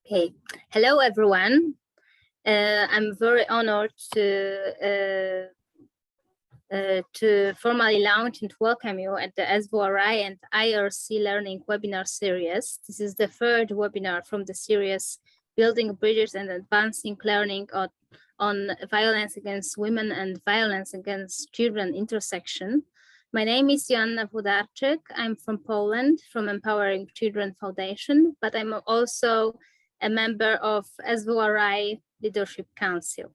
Okay, hello everyone. I'm very honored to formally launch and welcome you at the SVORI and IRC Learning webinar series. This is the third webinar from the series Building Bridges and Advancing Learning on Violence Against Women and Violence Against Children intersection. My name is Joanna Włodarczyk. I'm from Poland, from Empowering Children Foundation, but I'm also a member of SVORI Leadership Council.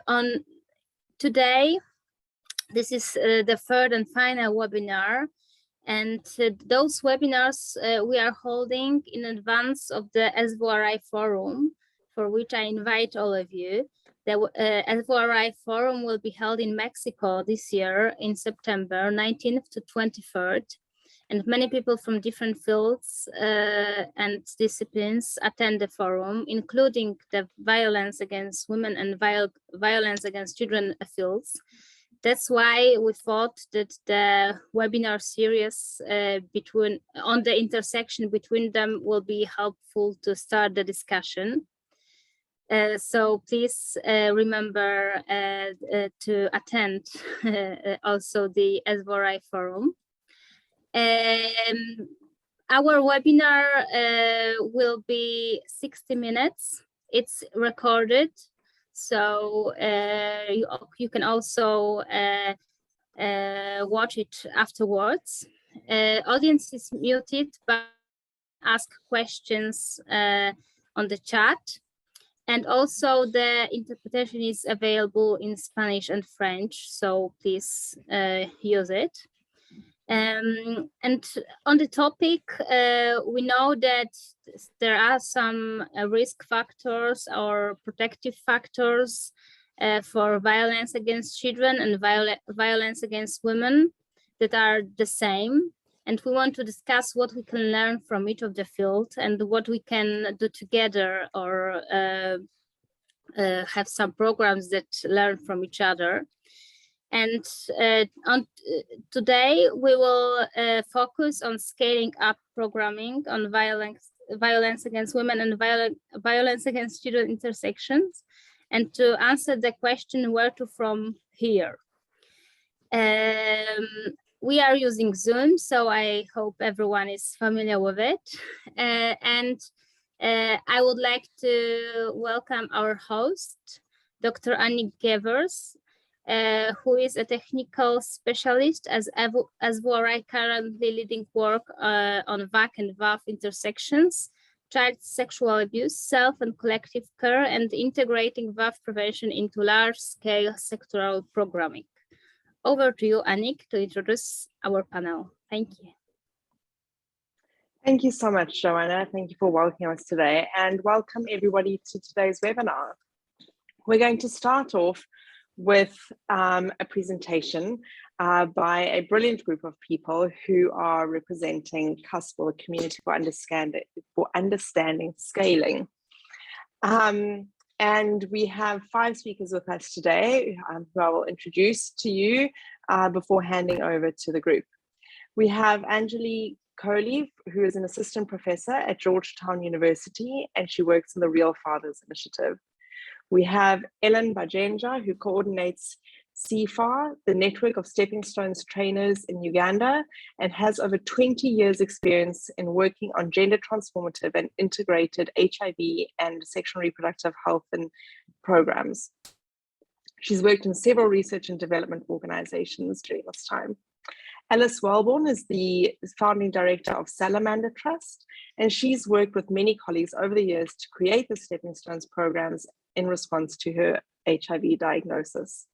On today, this is the third and final webinar, and those webinars we are holding in advance of the SVORI forum, for which I invite all of you. The SVORI forum will be held in Mexico this year in September 19th to 23rd. And many people from different fields and disciplines attend the forum, including the violence against women and violence against children fields. That's why we thought that the webinar series on the intersection between them will be helpful to start the discussion. So please remember to attend also the SVORI forum. Our webinar will be 60 minutes. It's recorded, so you can also watch it afterwards. Audience is muted, but ask questions on the chat. And also the interpretation is available in Spanish and French, so please use it. And on the topic, we know that there are some risk factors or protective factors for violence against children and violence against women that are the same. And we want to discuss what we can learn from each of the fields and what we can do together, or have some programs that learn from each other. And today we will focus on scaling up programming on violence against women and violence against children intersections, and to answer the question where to from here. We are using Zoom, so I hope everyone is familiar with it. And I would like to welcome our host, Dr. Annick Gevers, who is a technical specialist as SVORI currently leading work on VAC and VAW intersections, child sexual abuse, self and collective care, and integrating VAW prevention into large-scale sectoral programming. Over to you, Annick, to introduce our panel. Thank you. Thank you so much, Joanna. Thank you for welcoming us today, and welcome everybody to today's webinar. We're going to start off with a presentation by a brilliant group of people who are representing CUSP, or Community for Understanding Scaling. And we have 5 speakers with us today who I will introduce to you before handing over to the group. We have Anjali Kohli, who is an assistant professor at Georgetown University, and she works on the Real Fathers Initiative. We have Ellen Bajenja, who coordinates CFAR, the network of Stepping Stones trainers in Uganda, and has over 20 years experience in working on gender transformative and integrated HIV and sexual and reproductive health and programs. She's worked in several research and development organizations during this time. Alice Wellborn is the founding director of Salamander Trust, and she's worked with many colleagues over the years to create the Stepping Stones programs in response to her HIV diagnosis.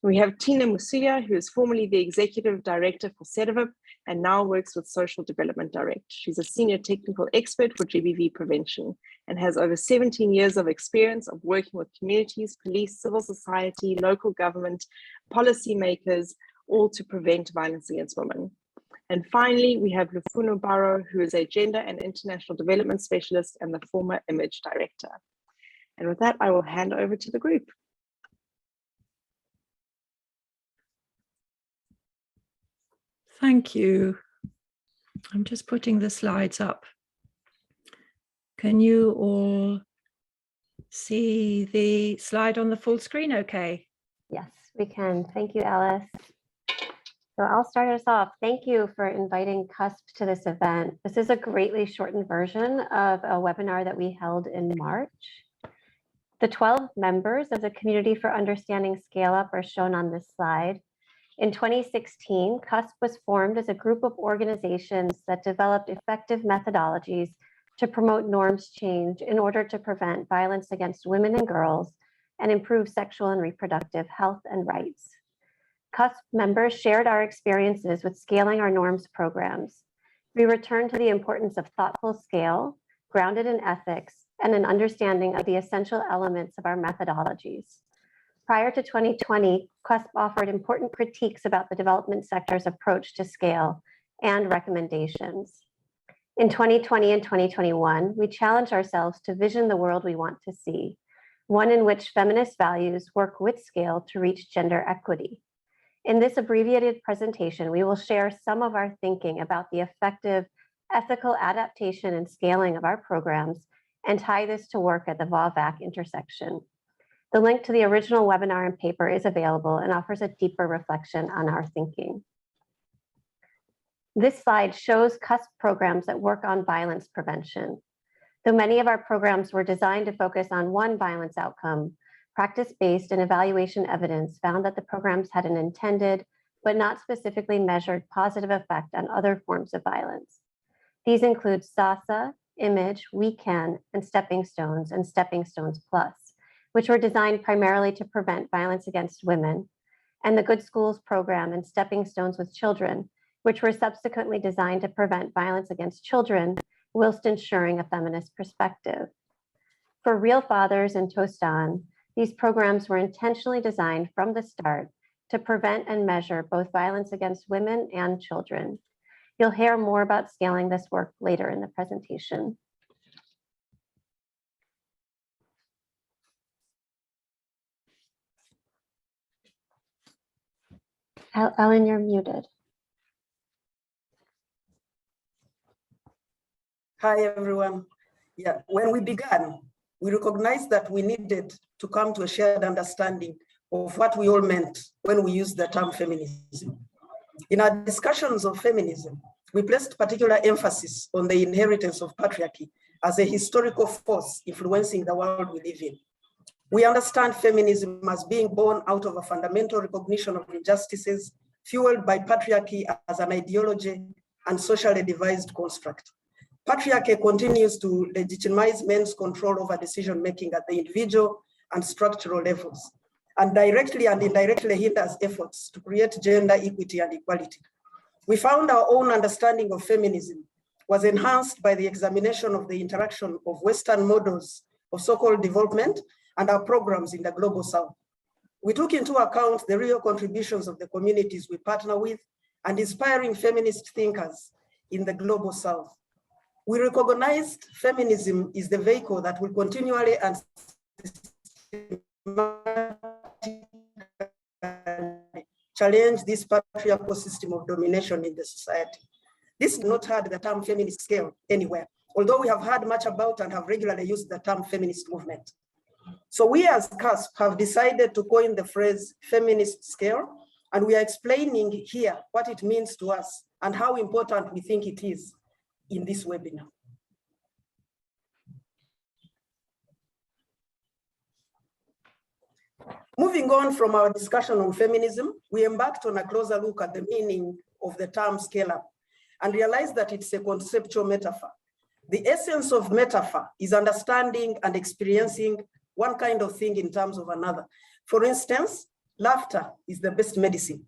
We have Tina Musuya, who is formerly the executive director for SEDAVIP and now works with Social Development Direct. She's a senior technical expert for GBV prevention and has over 17 years of experience of working with communities, police, civil society, local government, policymakers, all to prevent violence against women. And finally, we have Lufuno Barrow, who is a gender and international development specialist and the former image director. And with that, I will hand over to the group. Thank you. I'm just putting the slides up. Can you all see the slide on the full screen okay? Yes, we can. Thank you, Alice. So I'll start us off. Thank you for inviting CUSP to this event. This is a greatly shortened version of a webinar that we held in March. The 12 members of the Community for Understanding Scale Up are shown on this slide. In 2016, CUSP was formed as a group of organizations that developed effective methodologies to promote norms change in order to prevent violence against women and girls and improve sexual and reproductive health and rights. CUSP members shared our experiences with scaling our norms programs. We returned to the importance of thoughtful scale, grounded in ethics, and an understanding of the essential elements of our methodologies. Prior to 2020, CUSP offered important critiques about the development sector's approach to scale and recommendations. In 2020 and 2021, we challenged ourselves to vision the world we want to see, one in which feminist values work with scale to reach gender equity. In this abbreviated presentation, we will share some of our thinking about the effective ethical adaptation and scaling of our programs and tie this to work at the VAW VAC intersection. The link to the original webinar and paper is available and offers a deeper reflection on our thinking. This slide shows CUSP programs that work on violence prevention. Though many of our programs were designed to focus on one violence outcome, practice-based and evaluation evidence found that the programs had an intended but not specifically measured positive effect on other forms of violence. These include SASA, Image, We Can, and Stepping Stones Plus, which were designed primarily to prevent violence against women, and the Good Schools program and Stepping Stones with Children, which were subsequently designed to prevent violence against children whilst ensuring a feminist perspective. For Real Fathers and Tostan, these programs were intentionally designed from the start to prevent and measure both violence against women and children. You'll hear more about scaling this work later in the presentation. Ellen, you're muted. Hi, everyone. Yeah, when we began, we recognized that we needed to come to a shared understanding of what we all meant when we used the term feminism. In our discussions of feminism, we placed particular emphasis on the inheritance of patriarchy as a historical force influencing the world we live in. We understand feminism as being born out of a fundamental recognition of injustices fueled by patriarchy as an ideology and socially devised construct. Patriarchy continues to legitimize men's control over decision-making at the individual and structural levels, and directly and indirectly hinders efforts to create gender equity and equality. We found our own understanding of feminism was enhanced by the examination of the interaction of Western models of so-called development and our programs in the Global South. We took into account the real contributions of the communities we partner with and inspiring feminist thinkers in the Global South. We recognized feminism is the vehicle that will continually and challenge this patriarchal system of domination in the society. This did not have the term feminist scale anywhere, although we have heard much about and have regularly used the term feminist movement. So we as CUSP have decided to coin the phrase feminist scale, and we are explaining here what it means to us and how important we think it is in this webinar. Moving on from our discussion on feminism, we embarked on a closer look at the meaning of the term scale up and realized that it's a conceptual metaphor. The essence of metaphor is understanding and experiencing one kind of thing in terms of another. For instance, laughter is the best medicine.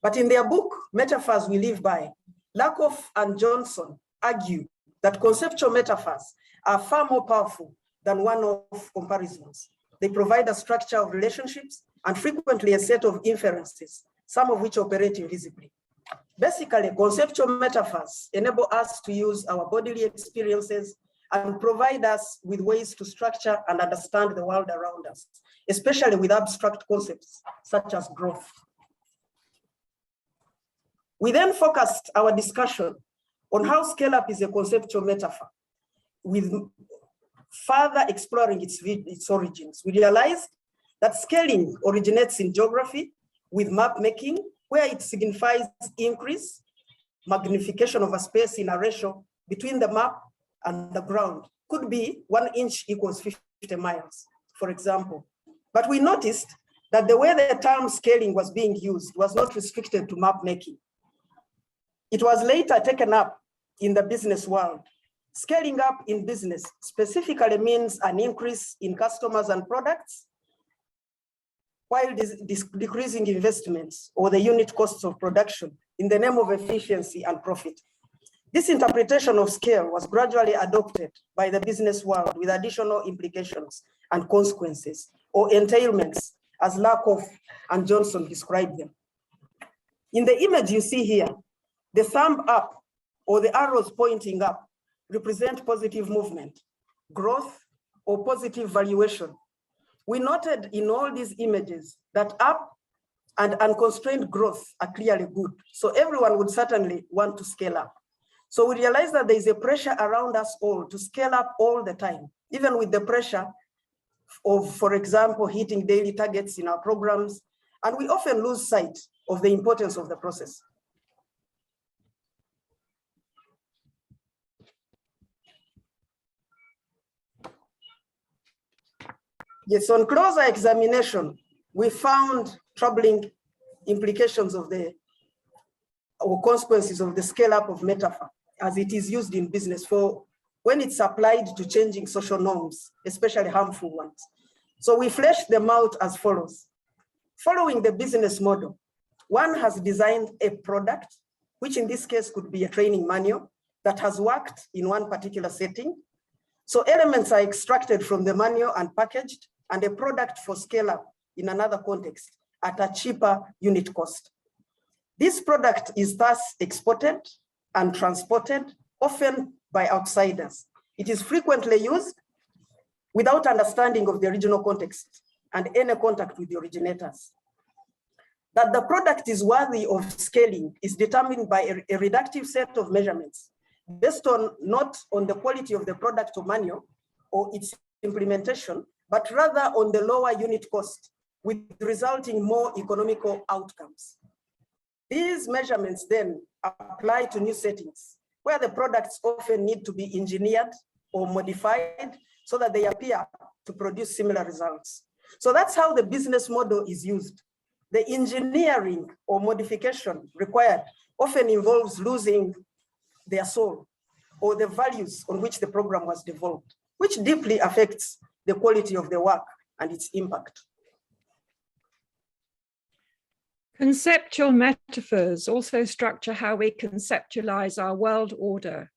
But in their book, Metaphors We Live By, Lakoff and Johnson argue that conceptual metaphors are far more powerful than one-off comparisons. They provide a structure of relationships and frequently a set of inferences, some of which operate invisibly. Basically, conceptual metaphors enable us to use our bodily experiences and provide us with ways to structure and understand the world around us, especially with abstract concepts such as growth. We then focused our discussion on how scale up is a conceptual metaphor. with further exploring its origins, we realized that scaling originates in geography with map making, where it signifies increase, magnification of a space in a ratio between the map and the ground. Could be 1 inch equals 50 miles, for example. But we noticed that the way the term scaling was being used was not restricted to map making. It was later taken up in the business world. Scaling up in business specifically means an increase in customers and products, while decreasing investments or the unit costs of production in the name of efficiency and profit. This interpretation of scale was gradually adopted by the business world with additional implications and consequences, or entailments, as Lakoff and Johnson described them. In the image you see here, the thumb up or the arrows pointing up represent positive movement, growth, or positive valuation. We noted in all these images that up and unconstrained growth are clearly good. So everyone would certainly want to scale up. So we realize that there is a pressure around us all to scale up all the time, even with the pressure of, for example, hitting daily targets in our programs. And we often lose sight of the importance of the process. Yes, on closer examination, we found troubling implications of or consequences of the scale up of metaphor as it is used in business for when it's applied to changing social norms, especially harmful ones. So we fleshed them out as follows. Following the business model, one has designed a product, which in this case could be a training manual that has worked in one particular setting. So elements are extracted from the manual and packaged, and a product for scale up in another context at a cheaper unit cost. This product is thus exported and transported, often by outsiders. It is frequently used without understanding of the original context and any contact with the originators. That the product is worthy of scaling is determined by a reductive set of measurements based on not on the quality of the product or manual or its implementation, but rather on the lower unit cost with resulting more economical outcomes. These measurements then apply to new settings where the products often need to be engineered or modified so that they appear to produce similar results. So that's how the business model is used. The engineering or modification required often involves losing their soul or the values on which the program was developed, which deeply affects the quality of the work and its impact. Conceptual metaphors also structure how we conceptualize our world order.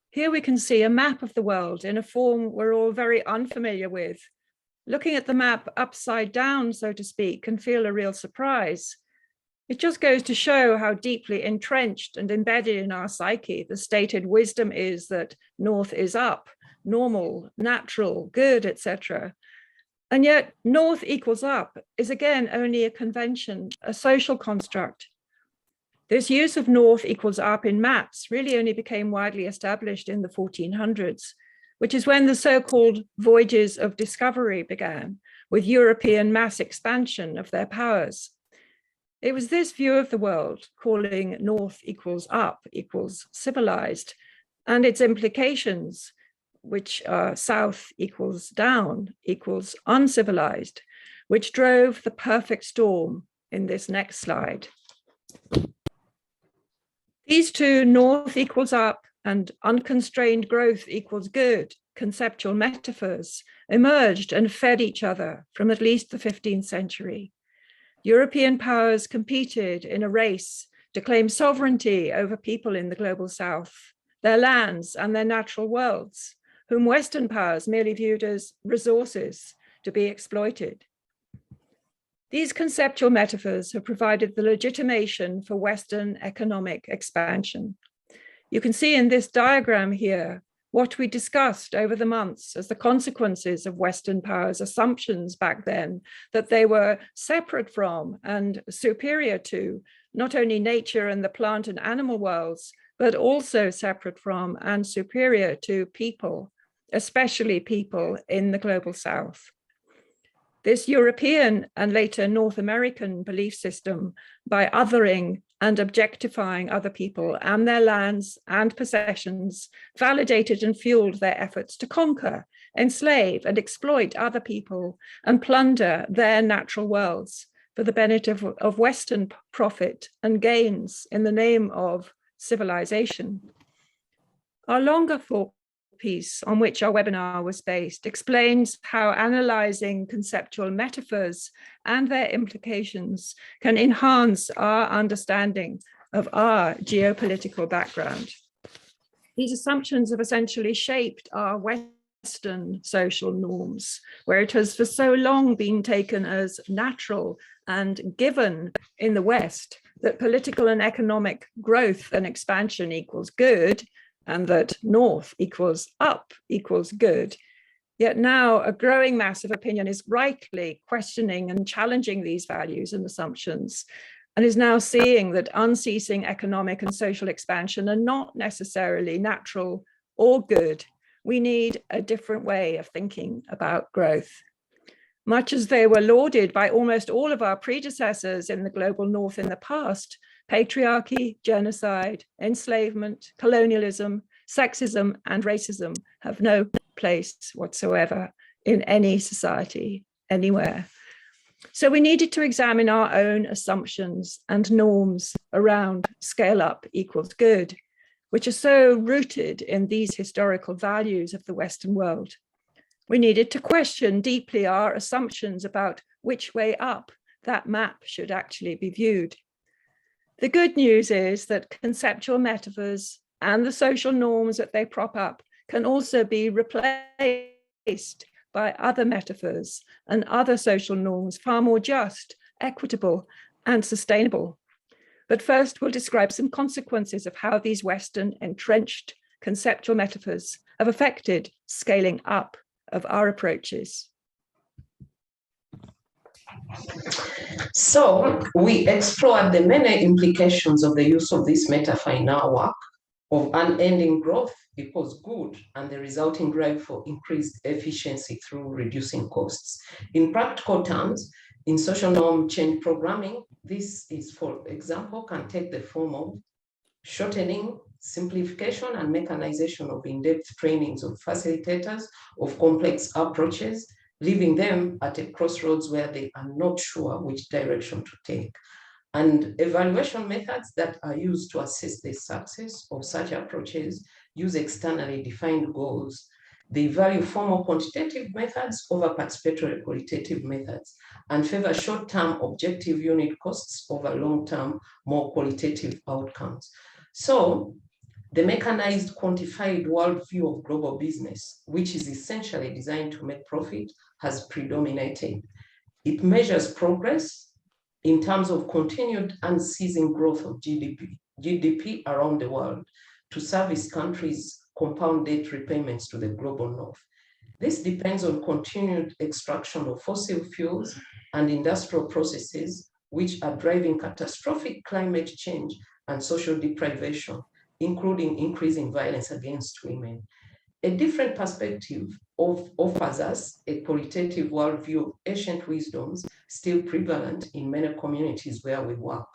Here we can see a map of the world in a form we're all very unfamiliar with. Looking at the map upside down, so to speak, can feel a real surprise. It just goes to show how deeply entrenched and embedded in our psyche the stated wisdom is that north is up, normal, natural, good, etc. And yet north equals up is again only a convention, a social construct. This use of north equals up in maps really only became widely established in the 1400s, which is when the so-called voyages of discovery began, with European mass expansion of their powers. It was this view of the world, calling north equals up equals civilized, and its implications, which are south equals down equals uncivilized, which drove the perfect storm in this next slide. These two, north equals up and unconstrained growth equals good, conceptual metaphors emerged and fed each other from at least the 15th century. European powers competed in a race to claim sovereignty over people in the global south, their lands and their natural worlds, whom Western powers merely viewed as resources to be exploited. These conceptual metaphors have provided the legitimation for Western economic expansion. You can see in this diagram here what we discussed over the months as the consequences of Western powers' assumptions back then, that they were separate from and superior to not only nature and the plant and animal worlds, but also separate from and superior to people, especially people in the global south. This European and later North American belief system, by othering and objectifying other people and their lands and possessions, validated and fueled their efforts to conquer, enslave and exploit other people and plunder their natural worlds for the benefit of Western profit and gains in the name of civilization. Our longer thought piece, on which our webinar was based, explains how analyzing conceptual metaphors and their implications can enhance our understanding of our geopolitical background. These assumptions have essentially shaped our Western social norms, where it has for so long been taken as natural and given in the West that political and economic growth and expansion equals good, and that north equals up equals good. Yet now a growing mass of opinion is rightly questioning and challenging these values and assumptions, and is now seeing that unceasing economic and social expansion are not necessarily natural or good. We need a different way of thinking about growth. Much as they were lauded by almost all of our predecessors in the global north in the past, patriarchy, genocide, enslavement, colonialism, sexism, and racism have no place whatsoever in any society, anywhere. So we needed to examine our own assumptions and norms around scale up equals good, which are so rooted in these historical values of the Western world. We needed to question deeply our assumptions about which way up that map should actually be viewed. The good news is that conceptual metaphors and the social norms that they prop up can also be replaced by other metaphors and other social norms far more just, equitable, and sustainable. But first, we'll describe some consequences of how these Western entrenched conceptual metaphors have affected scaling up of our approaches. So we explored the many implications of the use of this metaphor in our work of unending growth equals good and the resulting drive for increased efficiency through reducing costs. In practical terms, in social norm change programming, this is, for example, can take the form of shortening, simplification, and mechanization of in-depth trainings of facilitators of complex approaches, leaving them at a crossroads where they are not sure which direction to take. And evaluation methods that are used to assess the success of such approaches use externally defined goals. They value formal quantitative methods over participatory qualitative methods and favor short-term objective unit costs over long-term, more qualitative outcomes. So the mechanized quantified worldview of global business, which is essentially designed to make profit, has predominated. It measures progress in terms of continued unceasing growth of GDP around the world to service countries' compound debt repayments to the global north. This depends on continued extraction of fossil fuels and industrial processes, which are driving catastrophic climate change and social deprivation, including increasing violence against women. A different perspective offers us a qualitative worldview of ancient wisdoms still prevalent in many communities where we work,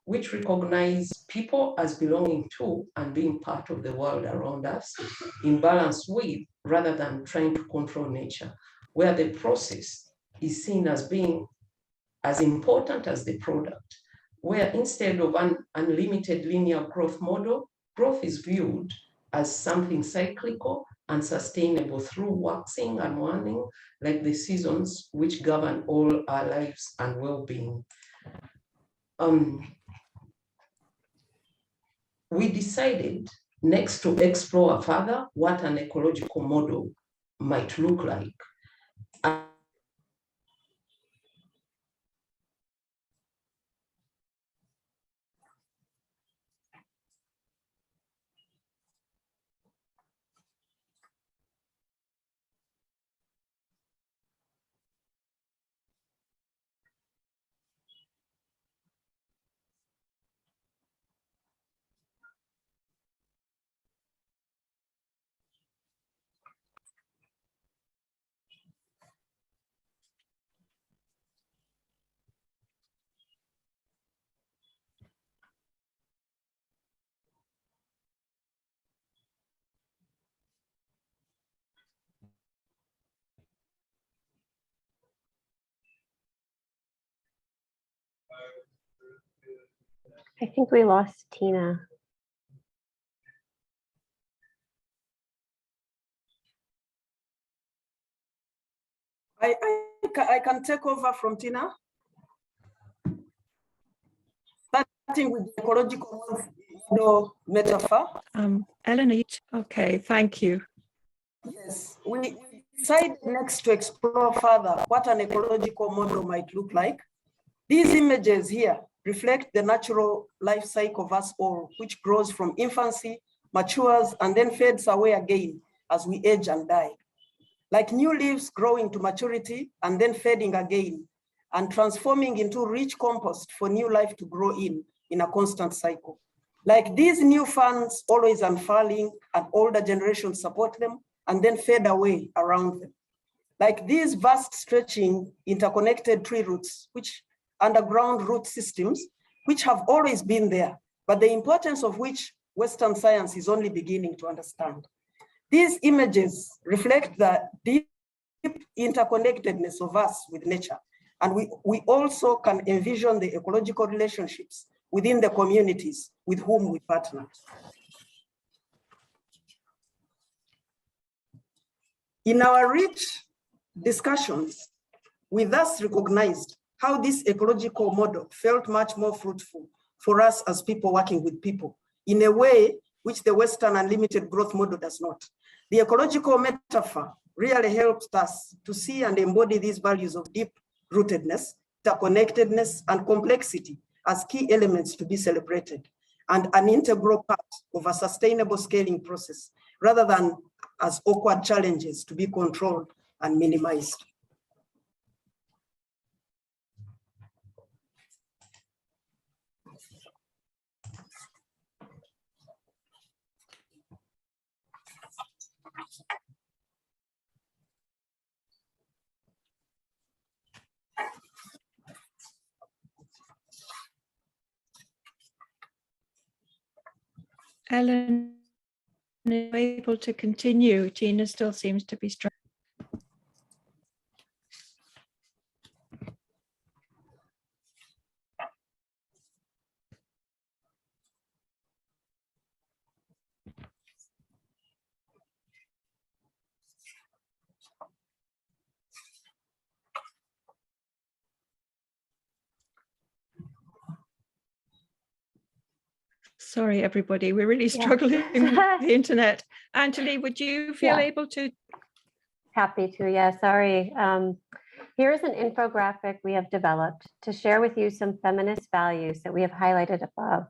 which recognize people as belonging to and being part of the world around us in balance with, rather than trying to control nature, where the process is seen as being as important as the product, where instead of an unlimited linear growth model, growth is viewed as something cyclical and sustainable through waxing and waning, like the seasons which govern all our lives and well-being. We decided next to explore further what an ecological model might look like. I think we lost Tina. I can take over from Tina. Starting with the ecological model metaphor. Eleanor, okay, thank you. Yes, we decided next to explore further what an ecological model might look like. These images here reflect the natural life cycle of us all, which grows from infancy, matures, and then fades away again as we age and die. Like new leaves growing to maturity and then fading again and transforming into rich compost for new life to grow in a constant cycle. Like these new ferns always unfurling and older generations support them and then fade away around them. Like these vast stretching interconnected tree roots, which underground root systems, which have always been there, but the importance of which Western science is only beginning to understand. These images reflect the deep interconnectedness of us with nature. And we also can envision the ecological relationships within the communities with whom we partner. In our rich discussions, we thus recognized how this ecological model felt much more fruitful for us as people working with people in a way which the Western unlimited growth model does not. The ecological metaphor really helps us to see and embody these values of deep rootedness, interconnectedness, and complexity as key elements to be celebrated and an integral part of a sustainable scaling process, rather than as awkward challenges to be controlled and minimized. Ellen, is able to continue. Tina still seems to be struggling. Sorry, everybody, we're really struggling with the internet. Angeli, would you feel able to? Happy to, yeah, sorry. Here is an infographic we have developed to share with you some feminist values that we have highlighted above.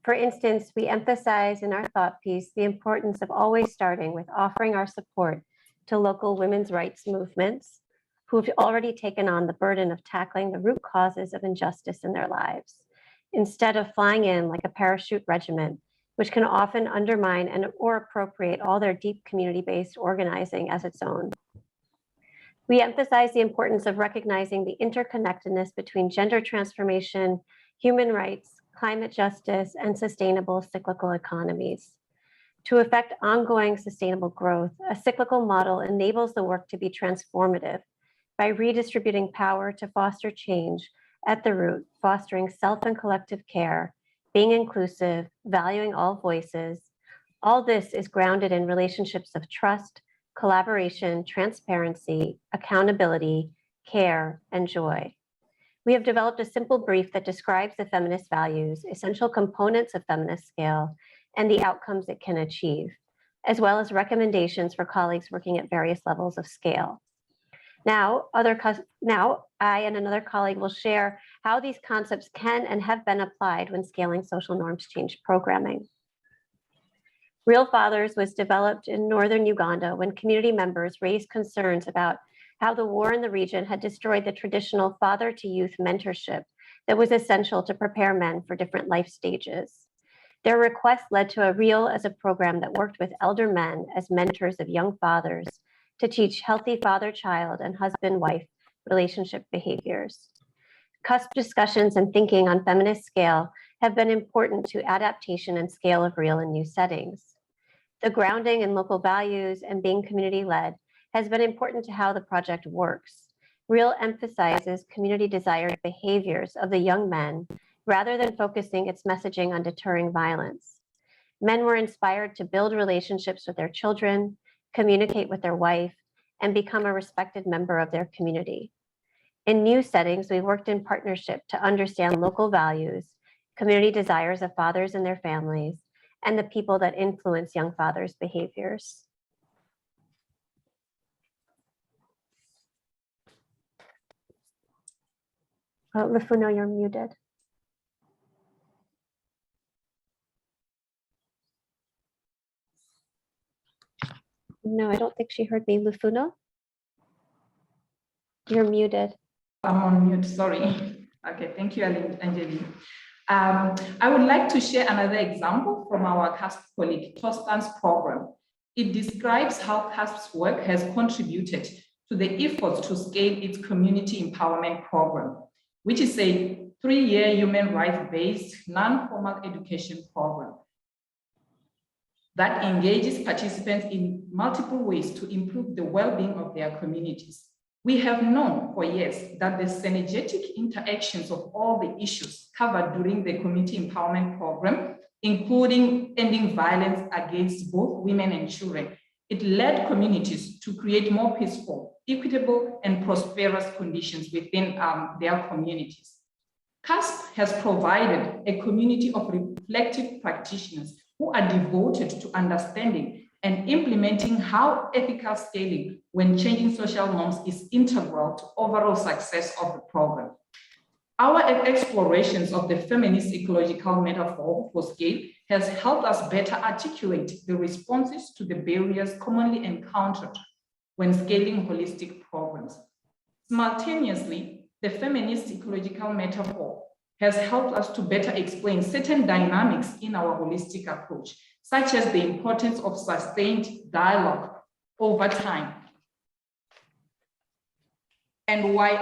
For instance, we emphasize in our thought piece the importance of always starting with offering our support to local women's rights movements who have already taken on the burden of tackling the root causes of injustice in their lives, instead of flying in like a parachute regiment, which can often undermine and or appropriate all their deep community-based organizing as its own. We emphasize the importance of recognizing the interconnectedness between gender transformation, human rights, climate justice, and sustainable cyclical economies. To effect ongoing sustainable growth, a cyclical model enables the work to be transformative by redistributing power to foster change at the root, fostering self and collective care, being inclusive, valuing all voices. All this is grounded in relationships of trust, collaboration, transparency, accountability, care, and joy. We have developed a simple brief that describes the feminist values, essential components of feminist scale, and the outcomes it can achieve, as well as recommendations for colleagues working at various levels of scale. Now, I and another colleague will share how these concepts can and have been applied when scaling social norms change programming. Real Fathers was developed in northern Uganda when community members raised concerns about how the war in the region had destroyed the traditional father-to-youth mentorship that was essential to prepare men for different life stages. Their request led to a Real as a program that worked with elder men as mentors of young fathers to teach healthy father-child and husband-wife relationship behaviors. CUSP discussions and thinking on feminist scale have been important to adaptation and scale of Real in new settings. The grounding in local values and being community-led has been important to how the project works. Real emphasizes community-desired behaviors of the young men rather than focusing its messaging on deterring violence. Men were inspired to build relationships with their children, communicate with their wife, and become a respected member of their community. In new settings, we worked in partnership to understand local values, community desires of fathers and their families, and the people that influence young fathers' behaviors. Lufuno, you're muted. No, I don't think she heard me. Lufuno? You're muted. I'm on mute, sorry. Okay, thank you, Angeline. I would like to share another example from our CUSP colleague, Torsten's program. It describes how CUSP's work has contributed to the efforts to scale its community empowerment program, which is a 3-year human rights-based non-formal education program that engages participants in multiple ways to improve the well-being of their communities. We have known for years that the synergetic interactions of all the issues covered during the community empowerment program, including ending violence against both women and children, it led communities to create more peaceful, equitable, and prosperous conditions within their communities. CUSP has provided a community of reflective practitioners who are devoted to understanding and implementing how ethical scaling when changing social norms is integral to overall success of the program. Our explorations of the feminist ecological metaphor for scale has helped us better articulate the responses to the barriers commonly encountered when scaling holistic programs. Simultaneously, the feminist ecological metaphor has helped us to better explain certain dynamics in our holistic approach, such as the importance of sustained dialogue over time, and why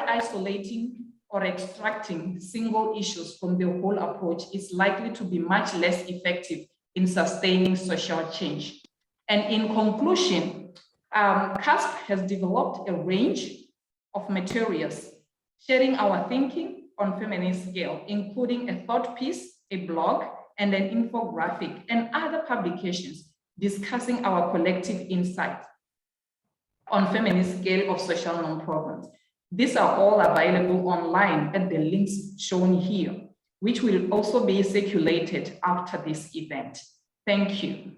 isolating or extracting single issues from the whole approach is likely to be much less effective in sustaining social change. And in conclusion, CUSP has developed a range of materials sharing our thinking on feminist scale, including a thought piece, a blog, and an infographic, and other publications discussing our collective insights on feminist scale of social norm programs. These are all available online at the links shown here, which will also be circulated after this event. Thank you.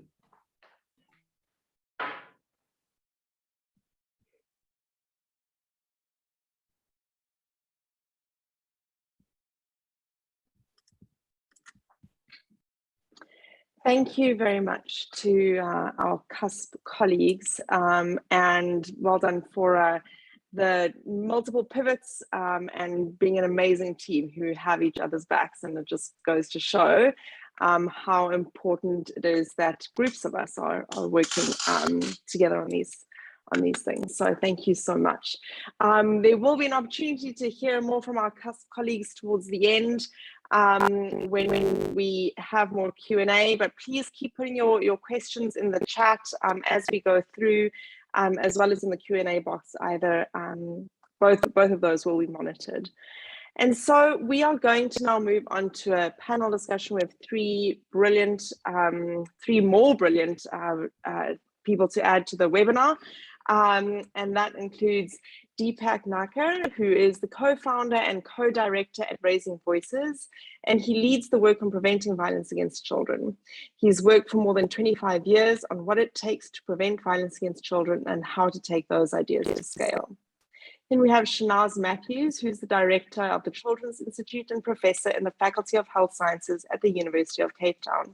Thank you very much to our CUSP colleagues, and well done for the multiple pivots and being an amazing team who have each other's backs. And it just goes to show how important it is that groups of us are working together on these things. So thank you so much. There will be an opportunity to hear more from our CUSP colleagues towards the end when we have more Q&A, but please keep putting your questions in the chat as we go through, as well as in the Q&A box. Either both of those will be monitored. And so we are going to now move on to a panel discussion with three more brilliant people to add to the webinar. And that includes Deepak Naker, who is the co-founder and co-director at Raising Voices, and he leads the work on preventing violence against children. He's worked for more than 25 years on what it takes to prevent violence against children and how to take those ideas to scale. Then we have Shanaz Matthews, who's the director of the Children's Institute and professor in the Faculty of Health Sciences at the University of Cape Town.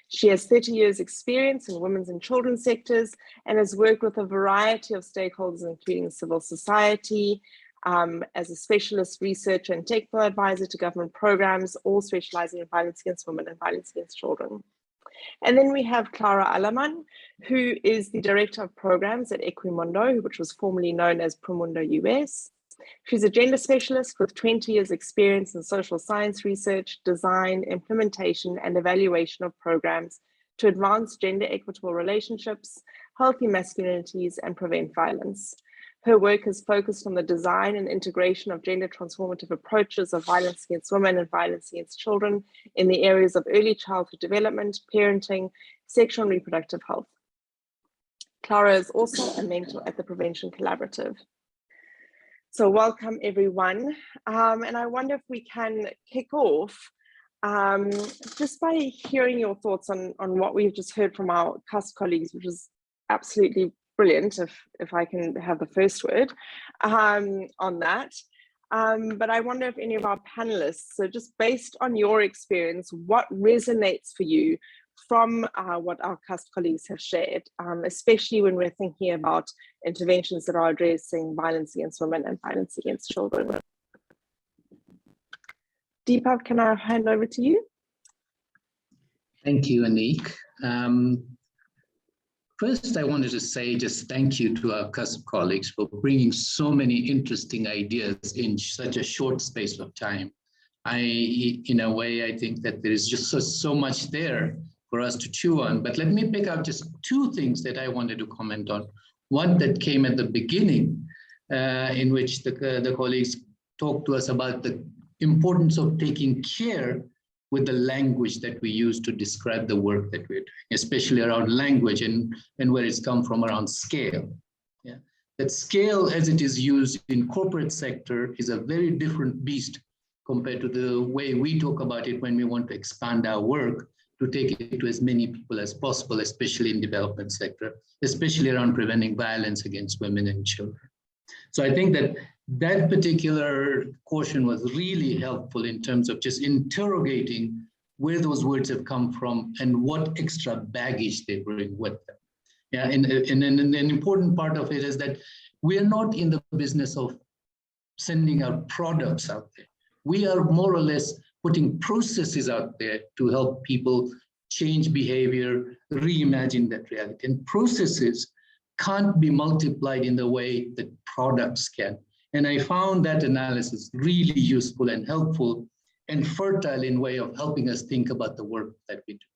She has 30 years experience in women's and children's sectors and has worked with a variety of stakeholders, including civil society, as a specialist researcher and technical advisor to government programs, all specializing in violence against women and violence against children. And then we have Clara Alaman, who is the director of programs at Equimundo, which was formerly known as Promundo US. She's a gender specialist with 20 years experience in social science research, design, implementation, and evaluation of programs to advance gender equitable relationships, healthy masculinities, and prevent violence. Her work is focused on the design and integration of gender transformative approaches of violence against women and violence against children in the areas of early childhood development, parenting, sexual and reproductive health. Clara is also a mentor at the Prevention Collaborative. So welcome everyone. And I wonder if we can kick off just by hearing your thoughts on what we've just heard from our CUSP colleagues, which is absolutely brilliant, if I can have the first word on that. But I wonder if any of our panelists, so just based on your experience, what resonates for you from what our CUSP colleagues have shared, especially when we're thinking about interventions that are addressing violence against women and violence against children. Deepak, can I hand over to you? Thank you, Anik. First, I wanted to say just thank you to our CUSP colleagues for bringing so many interesting ideas in such a short space of time. In a way, I think that there is just so much there for us to chew on. But let me pick out just two things that I wanted to comment on. One that came at the beginning, in which the colleagues talked to us about the importance of taking care with the language that we use to describe the work that we're doing, especially around language and where it's come from around scale. Yeah. That scale as it is used in corporate sector is a very different beast compared to the way we talk about it when we want to expand our work to take it to as many people as possible, especially in development sector, especially around preventing violence against women and children. So I think that particular caution was really helpful in terms of just interrogating where those words have come from and what extra baggage they bring with them. Yeah, and an important part of it is that we are not in the business of sending out products out there. We are more or less putting processes out there to help people change behavior, reimagine that reality. And processes can't be multiplied in the way that products can. And I found that analysis really useful and helpful and fertile in way of helping us think about the work that we do.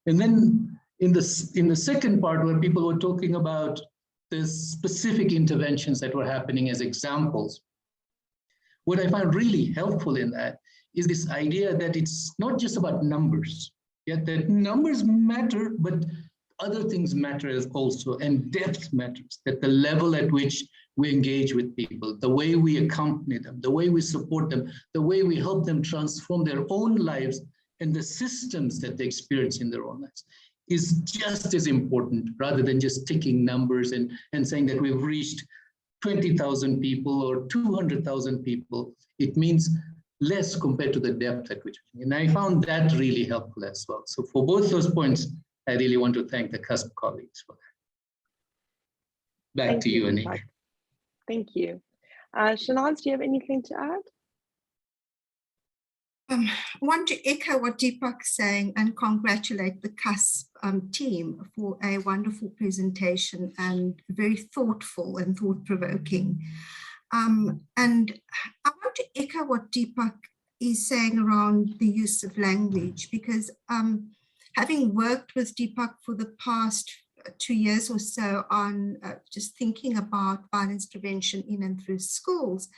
And then in the second part, where people were talking about the specific interventions that were happening as examples, what I found really helpful in that is this idea that it's not just about numbers, yet that numbers matter, but other things matter also, and depth matters, that the level at which we engage with people, the way we accompany them, the way we support them, the way we help them transform their own lives and the systems that they experience in their own lives is just as important, rather than just ticking numbers and saying that we've reached 20,000 people or 200,000 people. It means less compared to the depth at which, and I found that really helpful as well. So for both those points, I really want to thank the CUSP colleagues for that. Back to you, Anik. Thank you. Shanaz, do you have anything to add? I want to echo what Deepak's saying and congratulate the CUSP team for a wonderful presentation and very thoughtful and thought-provoking. And I want to echo what Deepak is saying around the use of language, because having worked with Deepak for the past 2 years or so on just thinking about violence prevention in and through schools,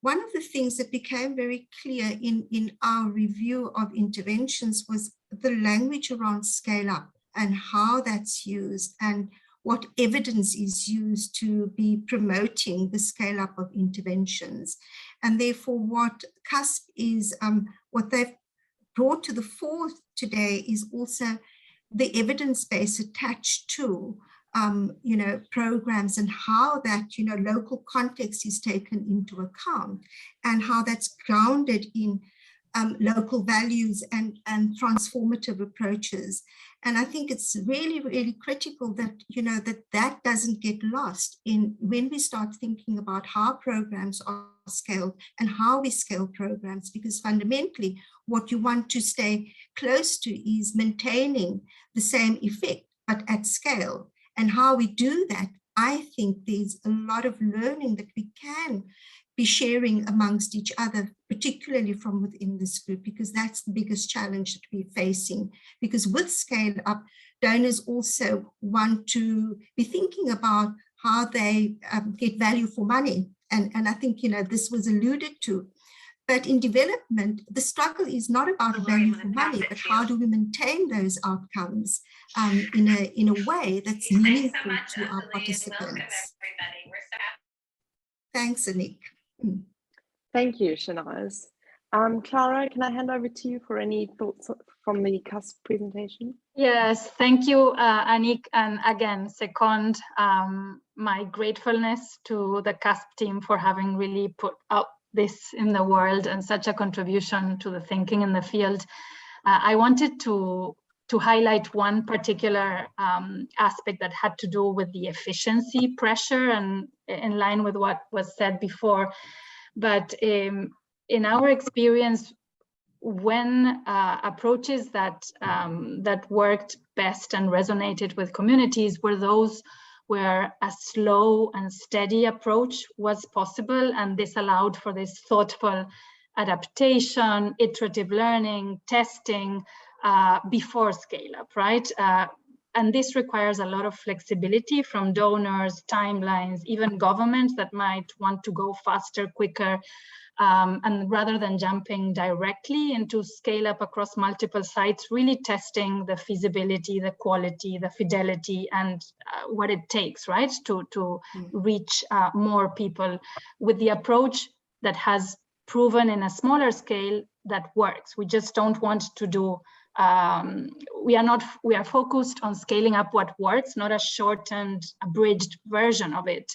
one of the things that became very clear in our review of interventions was the language around scale up and how that's used and what evidence is used to be promoting the scale up of interventions. And therefore what CUSP is, what they've brought to the fore today is also the evidence base attached to programs and how that, local context is taken into account and how that's grounded in local values and transformative approaches. And I think it's really, really critical that, that doesn't get lost in when we start thinking about how programs are scaled and how we scale programs, because fundamentally what you want to stay close to is maintaining the same effect, but at scale. And how we do that, I think there's a lot of learning that we can be sharing amongst each other, particularly from within this group, because that's the biggest challenge that we're facing. Because with scale up, donors also want to be thinking about how they get value for money. And I think, this was alluded to. But in development, the struggle is not about value for money, but how do we maintain those outcomes in a way that's meaningful to our participants. Thanks, Anik. Thank you, Shanaz. Clara, can I hand over to you for any thoughts from the CUSP presentation? Yes, thank you, Anik. And again, second my gratefulness to the CUSP team for having really put out this in the world and such a contribution to the thinking in the field. I wanted to highlight one particular aspect that had to do with the efficiency pressure, and in line with what was said before. But in our experience, when approaches that worked best and resonated with communities were those where a slow and steady approach was possible, and this allowed for this thoughtful adaptation, iterative learning, testing before scale up, right? And this requires a lot of flexibility from donors, timelines, even governments that might want to go faster, quicker. And rather than jumping directly into scale up across multiple sites, really testing the feasibility, the quality, the fidelity, and what it takes, right, to reach more people with the approach that has proven in a smaller scale that works. We just don't want to do, we are focused on scaling up what works, not a shortened, abridged version of it.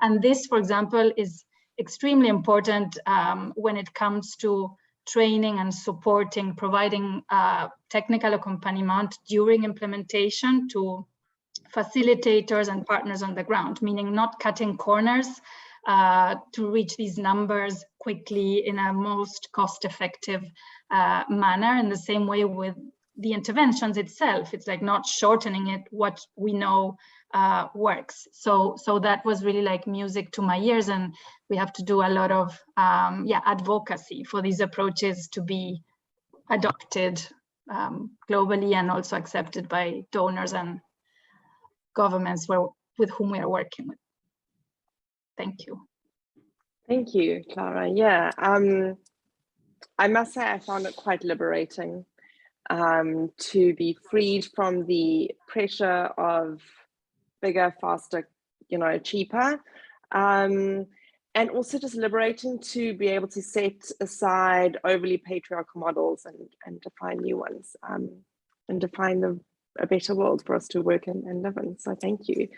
And this, for example, is extremely important when it comes to training and supporting, providing technical accompaniment during implementation to facilitators and partners on the ground, meaning not cutting corners to reach these numbers quickly in a most cost-effective manner. In the same way with the interventions itself, it's like not shortening it, what we know works. So that was really like music to my ears, and we have to do a lot of advocacy for these approaches to be adopted globally and also accepted by donors and governments with whom we are working with. Thank you. Thank you, Clara. Yeah, I must say I found it quite liberating to be freed from the pressure of bigger, faster, cheaper, and also just liberating to be able to set aside overly patriarchal models and define new ones, and define a better world for us to work and live in. So thank you.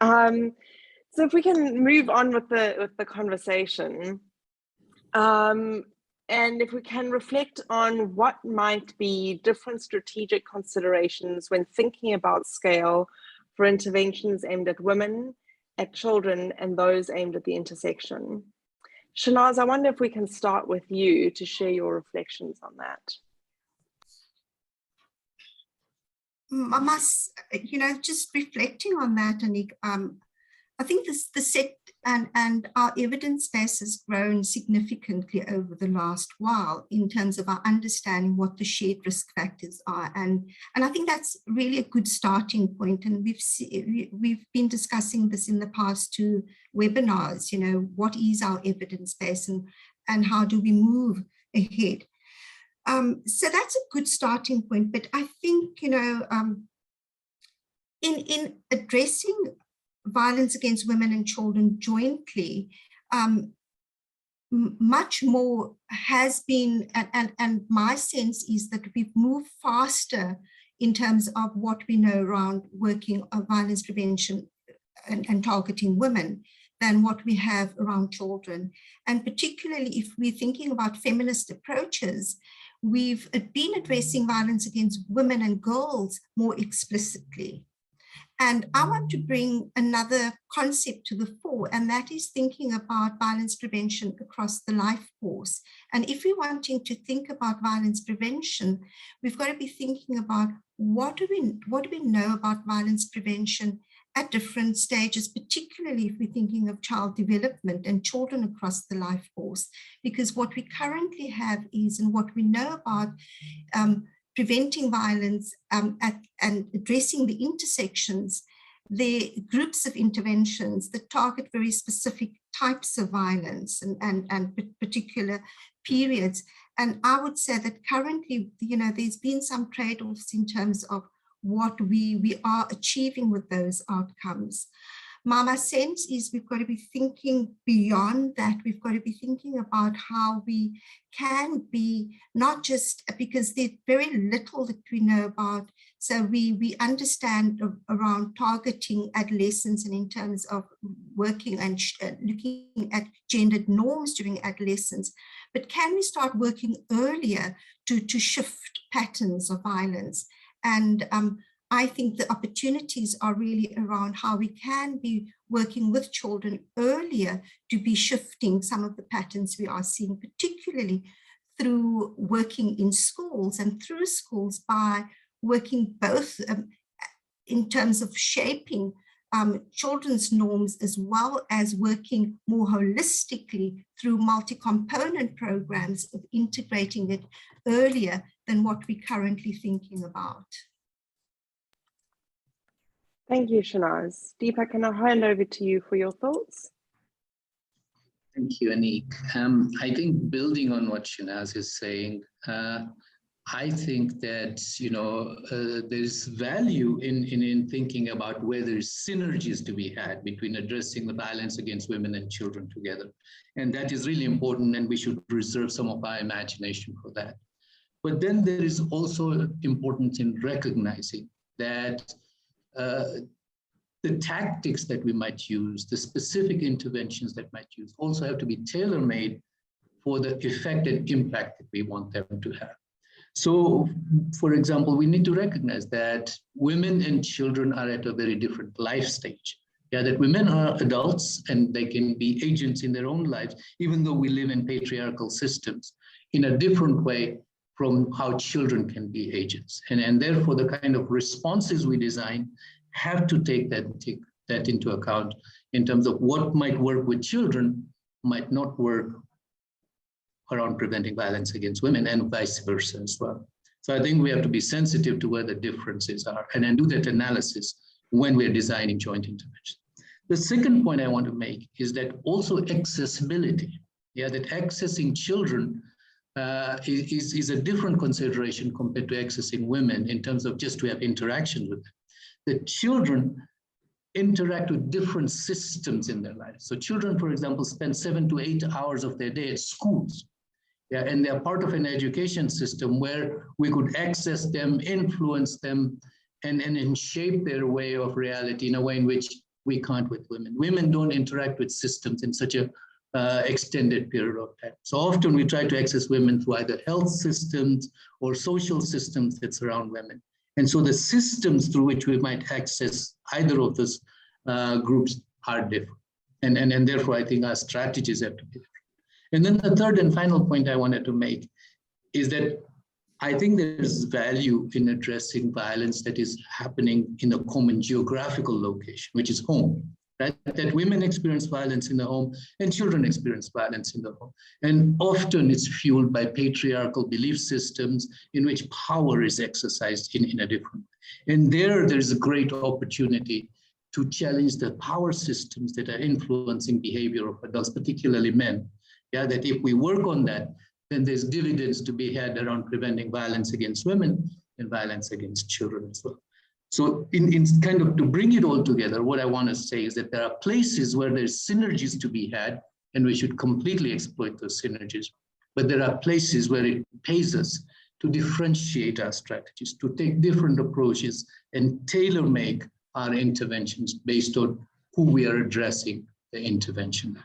So if we can move on with the conversation, and if we can reflect on what might be different strategic considerations when thinking about scale for interventions aimed at women, at children, and those aimed at the intersection. Shanaz, I wonder if we can start with you to share your reflections on that. I must, just reflecting on that, Anik, I think the set and our evidence base has grown significantly over the last while in terms of our understanding what the shared risk factors are. And I think that's really a good starting point. And we've been discussing this in the past two webinars, what is our evidence base and how do we move ahead? So that's a good starting point. But I think, in addressing violence against women and children jointly, much more has been, and my sense is that we've moved faster in terms of what we know around working on violence prevention and targeting women than what we have around children. And particularly if we're thinking about feminist approaches, we've been addressing violence against women and girls more explicitly. And I want to bring another concept to the fore, and that is thinking about violence prevention across the life course. And if we're wanting to think about violence prevention, we've got to be thinking about what do we know about violence prevention at different stages, particularly if we're thinking of child development and children across the life course. Because what we currently have is, and what we know about preventing violence and addressing the intersections the groups of interventions that target very specific types of violence and particular periods. And I would say that currently, there's been some trade-offs in terms of what we are achieving with those outcomes. My sense is we've got to be thinking beyond that. We've got to be thinking about how we can be, not just because there's very little that we know about. So we understand around targeting adolescents and in terms of working and looking at gendered norms during adolescence. But can we start working earlier to shift patterns of violence? And I think the opportunities are really around how we can be working with children earlier to be shifting some of the patterns we are seeing, particularly through working in schools and through schools by working both in terms of shaping children's norms as well as working more holistically through multi-component programs of integrating it earlier than what we're currently thinking about. Thank you, Shanaz. Deepa, can I hand over to you for your thoughts? Thank you, Anik. I think building on what Shanaz is saying, I think that there's value in thinking about where there's synergies to be had between addressing the violence against women and children together. And that is really important, and we should reserve some of our imagination for that. But then there is also importance in recognizing that the tactics that we might use, the specific interventions that might use, also have to be tailor-made for the effect and impact that we want them to have. So, for example, we need to recognize that women and children are at a very different life stage. Yeah, that women are adults and they can be agents in their own lives, even though we live in patriarchal systems, in a different way from how children can be agents. And therefore, the kind of responses we design have to take that into account in terms of what might work with children might not work around preventing violence against women, and vice versa as well. So I think we have to be sensitive to where the differences are and then do that analysis when we're designing joint interventions. The second point I want to make is that also accessibility, that accessing children is a different consideration compared to accessing women in terms of just to have interaction with them. The children interact with different systems in their lives. So children, for example, spend 7 to 8 hours of their day at schools. And they're part of an education system where we could access them, influence them, and shape their way of reality in a way in which we can't with women. Women don't interact with systems in such a extended period of time. So often we try to access women through either health systems or social systems that surround women. And so the systems through which we might access either of those groups are different. And therefore, I think our strategies have to be different. And then the third and final point I wanted to make is that I think there's value in addressing violence that is happening in a common geographical location, which is home. Right? That women experience violence in the home and children experience violence in the home. And often it's fueled by patriarchal belief systems in which power is exercised in a different way. And there's a great opportunity to challenge the power systems that are influencing behavior of adults, particularly men. That if we work on that, then there's dividends to be had around preventing violence against women and violence against children as well. So in kind of to bring it all together, what I want to say is that there are places where there's synergies to be had, and we should completely exploit those synergies. But there are places where it pays us to differentiate our strategies, to take different approaches and tailor-make our interventions based on who we are addressing the intervention.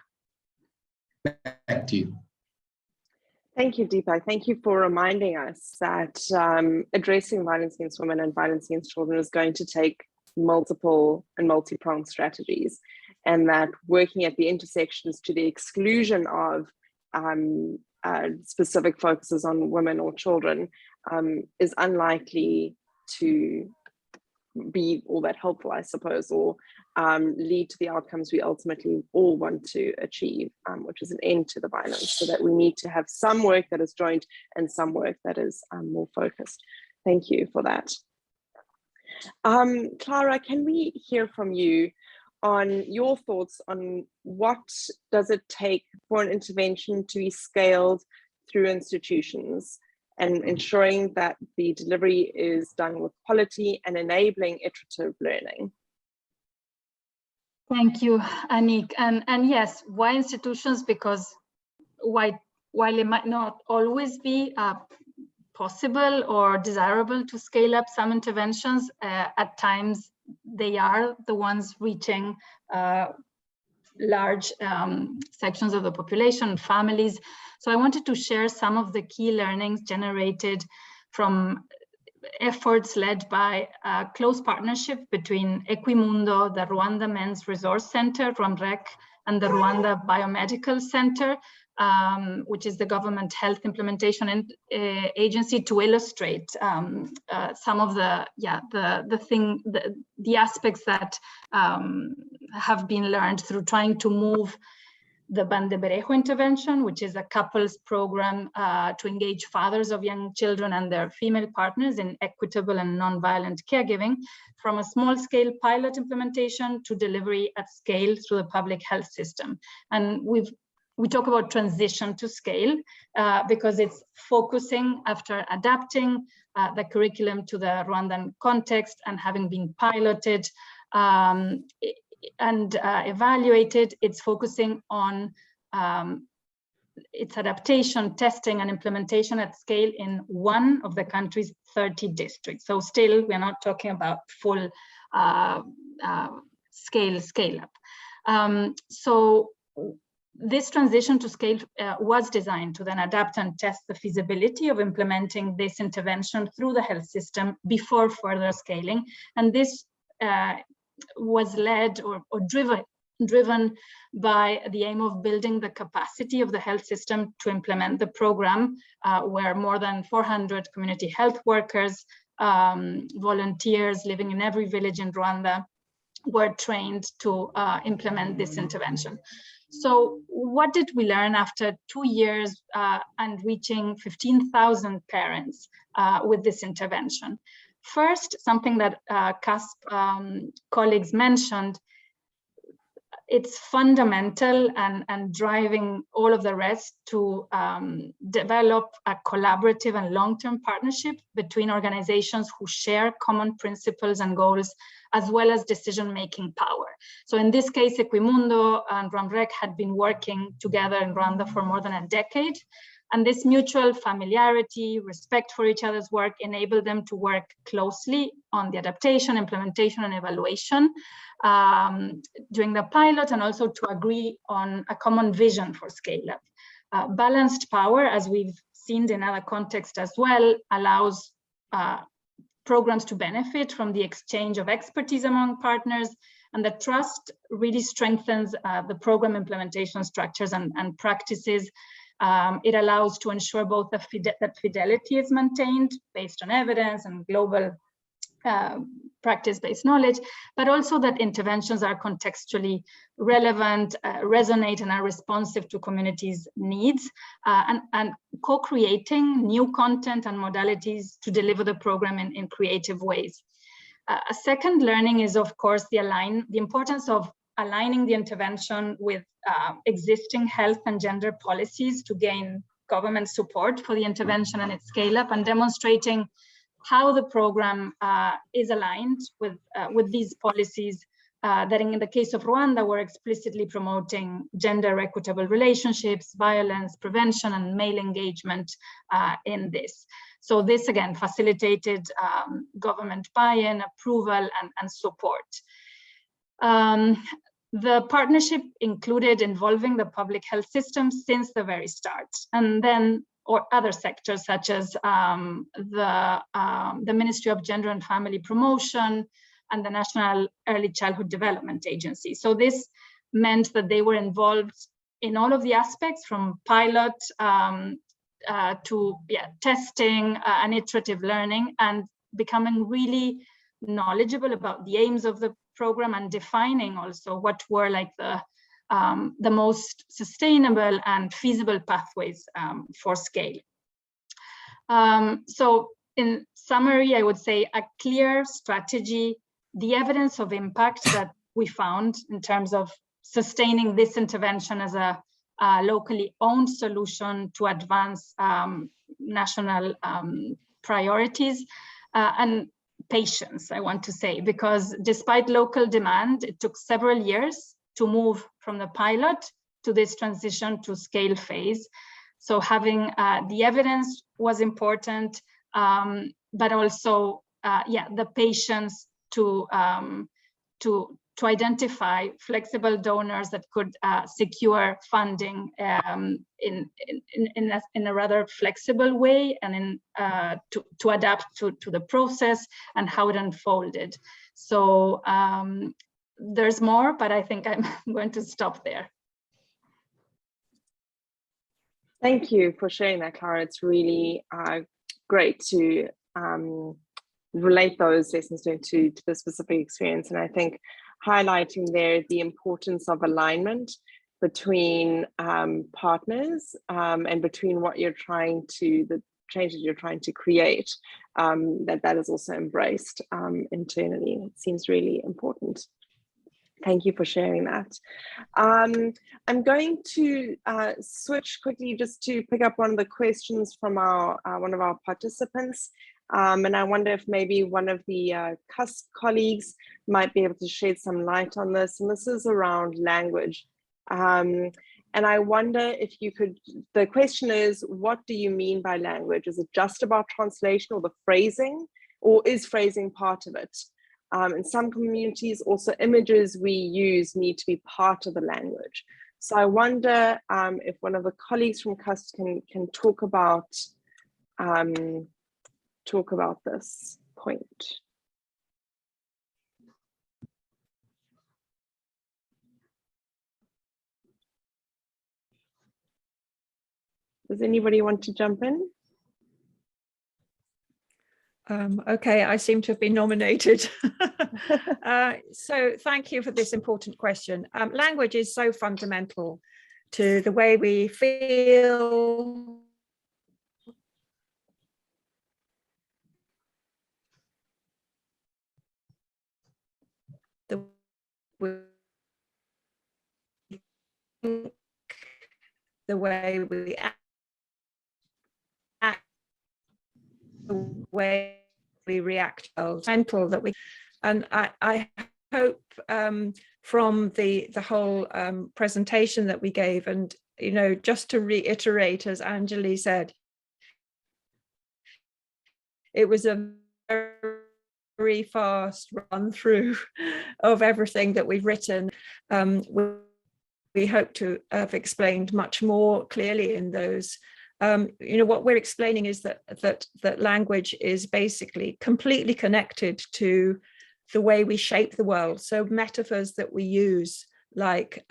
Back to you. Thank you, Deepa. Thank you for reminding us that addressing violence against women and violence against children is going to take multiple and multi-pronged strategies, and that working at the intersections to the exclusion of specific focuses on women or children is unlikely to be all that helpful, I suppose, or lead to the outcomes we ultimately all want to achieve, which is an end to the violence. So that we need to have some work that is joint and some work that is more focused. Thank you for that. Clara, can we hear from you on your thoughts on what does it take for an intervention to be scaled through institutions and ensuring that the delivery is done with quality and enabling iterative learning? Thank you, Anik. And yes, why institutions? Because while it might not always be possible or desirable to scale up some interventions, at times they are the ones reaching large sections of the population, families. So I wanted to share some of the key learnings generated from efforts led by a close partnership between Equimundo, the Rwanda Men's Resource Center, RWAMREC, and the Rwanda Biomedical Center, which is the government health implementation agency, to illustrate some of the aspects that have been learned through trying to move the Bandeberejo intervention, which is a couples program to engage fathers of young children and their female partners in equitable and non-violent caregiving, from a small-scale pilot implementation to delivery at scale through the public health system. And we talk about transition to scale because it's focusing after adapting the curriculum to the Rwandan context and having been piloted and evaluated, it's focusing on its adaptation, testing, and implementation at scale in one of the country's 30 districts. So still, we're not talking about full scale up. So this transition to scale was designed to then adapt and test the feasibility of implementing this intervention through the health system before further scaling. And this was led or driven by the aim of building the capacity of the health system to implement the program, where more than 400 community health workers, volunteers living in every village in Rwanda were trained to implement this intervention. So what did we learn after 2 years and reaching 15,000 parents with this intervention? First, something that CUSP colleagues mentioned, it's fundamental and driving all of the rest to develop a collaborative and long-term partnership between organizations who share common principles and goals, as well as decision-making power. So in this case, Equimundo and RWAMREC had been working together in Rwanda for more than a decade. And this mutual familiarity, respect for each other's work enabled them to work closely on the adaptation, implementation, and evaluation during the pilot, and also to agree on a common vision for scale-up. Balanced power, as we've seen in other contexts as well, allows programs to benefit from the exchange of expertise among partners, and the trust really strengthens the program implementation structures and practices. It allows to ensure both that fidelity is maintained based on evidence and global practice-based knowledge, but also that interventions are contextually relevant, resonate, and are responsive to communities' needs, and co-creating new content and modalities to deliver the program in creative ways. A second learning is, of course, the importance of aligning the intervention with existing health and gender policies to gain government support for the intervention and its scale-up, and demonstrating how the program is aligned with these policies that in the case of Rwanda were explicitly promoting gender equitable relationships, violence prevention, and male engagement in this. So this again facilitated government buy-in, approval, and support. The partnership included involving the public health system since the very start, and then or other sectors such as the Ministry of Gender and Family Promotion and the National Early Childhood Development Agency. So this meant that they were involved in all of the aspects from pilot to testing and iterative learning, and becoming really knowledgeable about the aims of the program and defining also what were like the most sustainable and feasible pathways for scale. So in summary, I would say a clear strategy, the evidence of impact that we found in terms of sustaining this intervention as a locally owned solution to advance national priorities, and patience, I want to say, because despite local demand, it took several years to move from the pilot to this transition to scale phase. So having the evidence was important, but also, the patience to identify flexible donors that could secure funding in a rather flexible way, and to adapt to the process and how it unfolded. So there's more, but I think I'm going to stop there. Thank you for sharing that, Clara. It's really great to relate those lessons to the specific experience. And I think highlighting there the importance of alignment between partners and between what you're trying to, the changes you're trying to create, that is also embraced internally. It seems really important. Thank you for sharing that. I'm going to switch quickly just to pick up one of the questions from one of our participants. And I wonder if maybe one of the CUSP colleagues might be able to shed some light on this. And this is around language. And I wonder if you could, the question is, what do you mean by language? Is it just about translation or the phrasing, or is phrasing part of it? In some communities, also images we use need to be part of the language. So I wonder if one of the colleagues from CUSP can talk about this point. Does anybody want to jump in? Okay, I seem to have been nominated. So thank you for this important question. Language is so fundamental to the way we feel, the way we act, the way we react, mental that we, and I hope from the whole presentation that we gave, and just to reiterate, as Anjali said, it was a very fast run through of everything that we've written. We hope to have explained much more clearly in those. What we're explaining is that language is basically completely connected to the way we shape the world. So metaphors that we use, like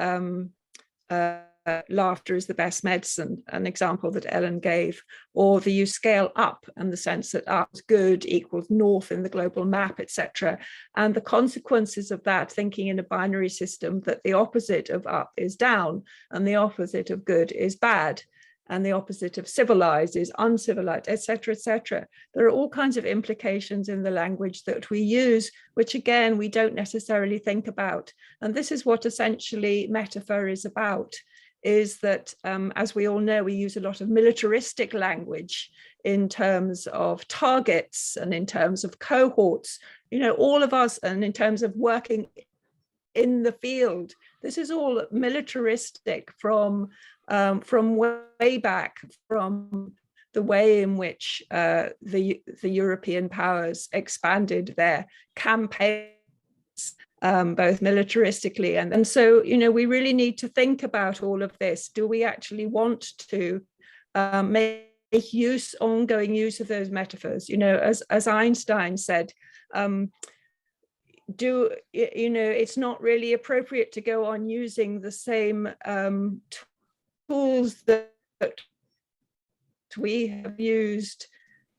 laughter is the best medicine, an example that Ellen gave, or you scale up, and the sense that up is good equals north in the global map, etc. And the consequences of that, thinking in a binary system, that the opposite of up is down, and the opposite of good is bad, and the opposite of civilized is uncivilized, etc., etc. There are all kinds of implications in the language that we use, which again, we don't necessarily think about. And this is what essentially metaphor is about, is that, as we all know, we use a lot of militaristic language in terms of targets and in terms of cohorts, all of us, and in terms of working in the field. This is all militaristic from way back, from the way in which the European powers expanded their campaigns, both militaristically and so we really need to think about all of this. Do we actually want to make ongoing use of those metaphors? As Einstein said, it's not really appropriate to go on using the same tools that we have used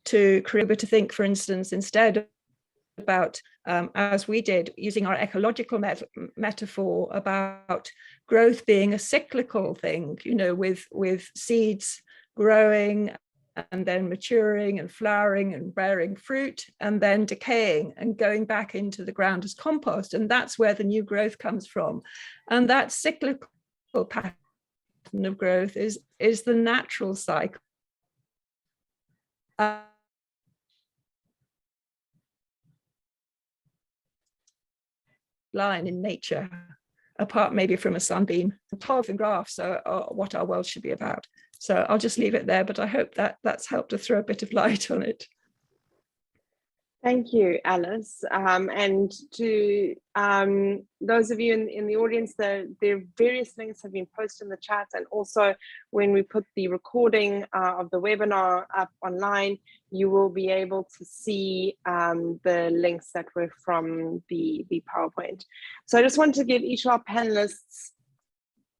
to create, but to think, for instance, instead about, as we did, using our ecological metaphor about growth being a cyclical thing, with seeds growing and then maturing and flowering and bearing fruit, and then decaying and going back into the ground as compost. And that's where the new growth comes from. And that cyclical pattern of growth is the natural cycle. Line in nature, apart maybe from a sunbeam. Plots and graphs are what our world should be about. So I'll just leave it there, but I hope that that's helped to throw a bit of light on it. Thank you, Alice. And to those of you in the audience, there are various links have been posted in the chat, and also when we put the recording of the webinar up online, you will be able to see the links that were from the PowerPoint. So I just want to give each of our panelists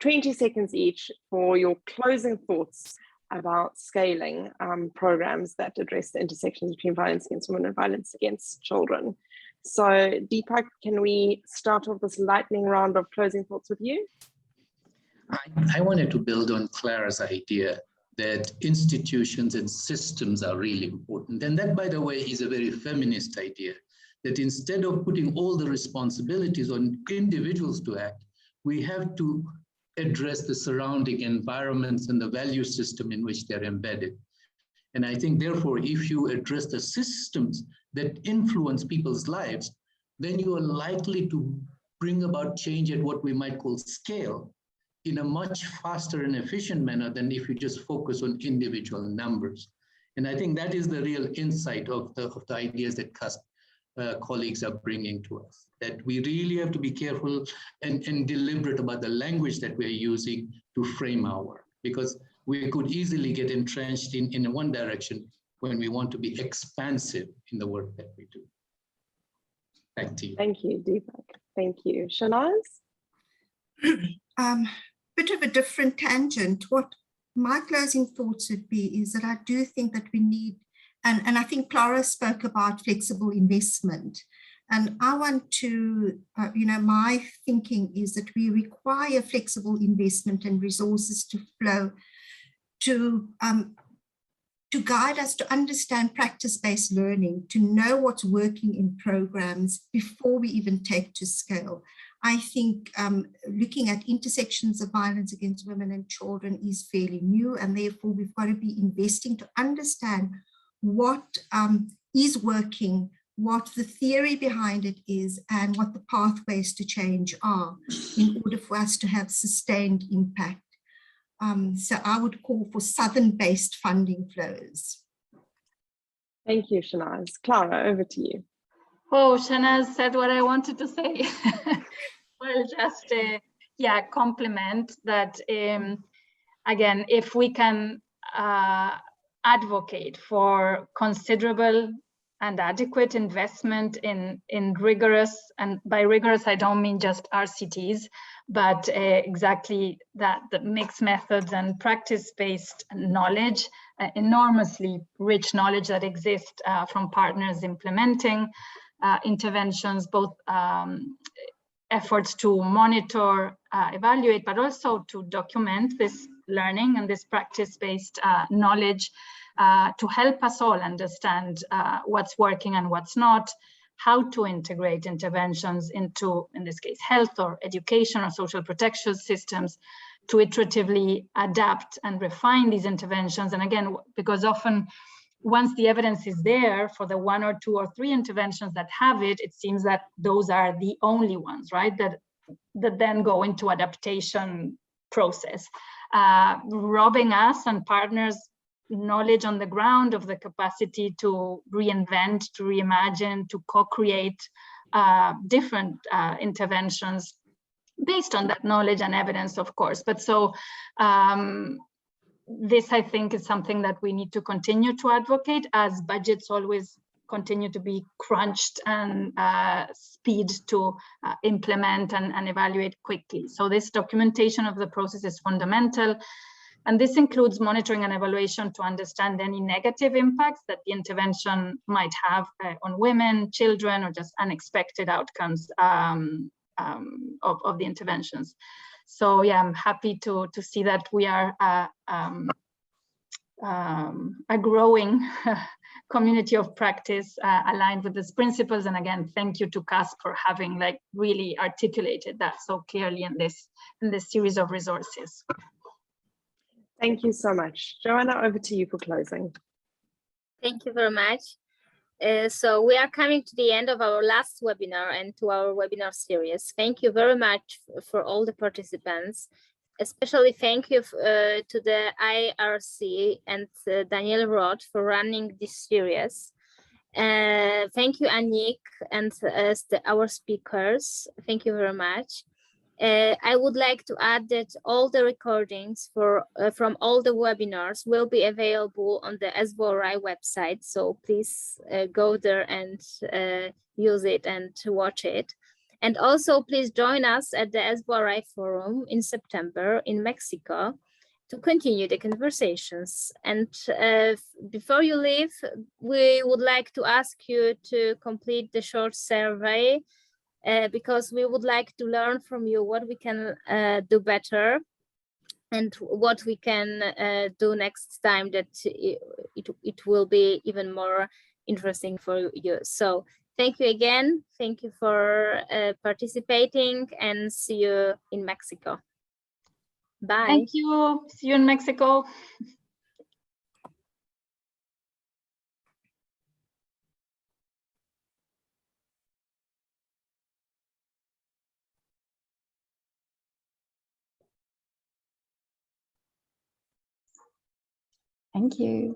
20 seconds each for your closing thoughts about scaling programs that address the intersections between violence against women and violence against children. So Deepak, can we start off this lightning round of closing thoughts with you? I wanted to build on Clara's idea that institutions and systems are really important. And that, by the way, is a very feminist idea, that instead of putting all the responsibilities on individuals to act, we have to address the surrounding environments and the value system in which they're embedded. And I think, therefore, if you address the systems that influence people's lives, then you are likely to bring about change at what we might call scale in a much faster and efficient manner than if you just focus on individual numbers. And I think that is the real insight of the ideas that CUSP colleagues are bringing to us, that we really have to be careful and deliberate about the language that we're using to frame our work, because we could easily get entrenched in one direction when we want to be expansive in the work that we do. Back to you. Thank you, Deepak. Thank you. Shanaz? Bit of a different tangent. What my closing thoughts would be is that I do think that we need, and I think Clara spoke about flexible investment. And I want to, my thinking is that we require flexible investment and resources to flow to guide us to understand practice-based learning, to know what's working in programs before we even take to scale. I think looking at intersections of violence against women and children is fairly new, and therefore we've got to be investing to understand what is working, what the theory behind it is, and what the pathways to change are in order for us to have sustained impact. So I would call for Southern-based funding flows. Thank you, Shanaz. Clara, over to you. Oh, Shanaz said what I wanted to say. Well, just compliment that. Again, if we can advocate for considerable and adequate investment in rigorous, and by rigorous I don't mean just RCTs, but exactly that, the mixed methods and practice-based knowledge, enormously rich knowledge that exists from partners implementing interventions, both efforts to monitor, evaluate, but also to document this learning and this practice-based knowledge to help us all understand what's working and what's not, how to integrate interventions into, in this case, health or education or social protection systems, to iteratively adapt and refine these interventions. And again, because often once the evidence is there for the 1 or 2 or 3 interventions that have it, it seems that those are the only ones, right, that then go into adaptation process, robbing us and partners knowledge on the ground of the capacity to reinvent, to reimagine, to co-create different interventions based on that knowledge and evidence, of course. But so this, I think, is something that we need to continue to advocate, as budgets always continue to be crunched and speed to implement and evaluate quickly. So this documentation of the process is fundamental. And this includes monitoring and evaluation to understand any negative impacts that the intervention might have on women, children, or just unexpected outcomes of the interventions. So yeah, I'm happy to see that we are a growing community of practice aligned with these principles. And again, thank you to CUSP for having like really articulated that so clearly in this series of resources. Thank you so much. Joanna, over to you for closing. Thank you very much. So we are coming to the end of our last webinar and to our webinar series. Thank you very much for all the participants. Especially thank you to the IRC and Daniel Roth for running this series. Thank you, Anik, and our speakers. Thank you very much. I would like to add that all the recordings from all the webinars will be available on the SVORI website. So please go there and use it and watch it. And also please join us at the SVORI forum in September in Mexico to continue the conversations. And before you leave, we would like to ask you to complete the short survey because we would like to learn from you what we can do better and what we can do next time that it will be even more interesting for you. So thank you again. Thank you for participating and see you in Mexico. Bye. Thank you. See you in Mexico. Thank you.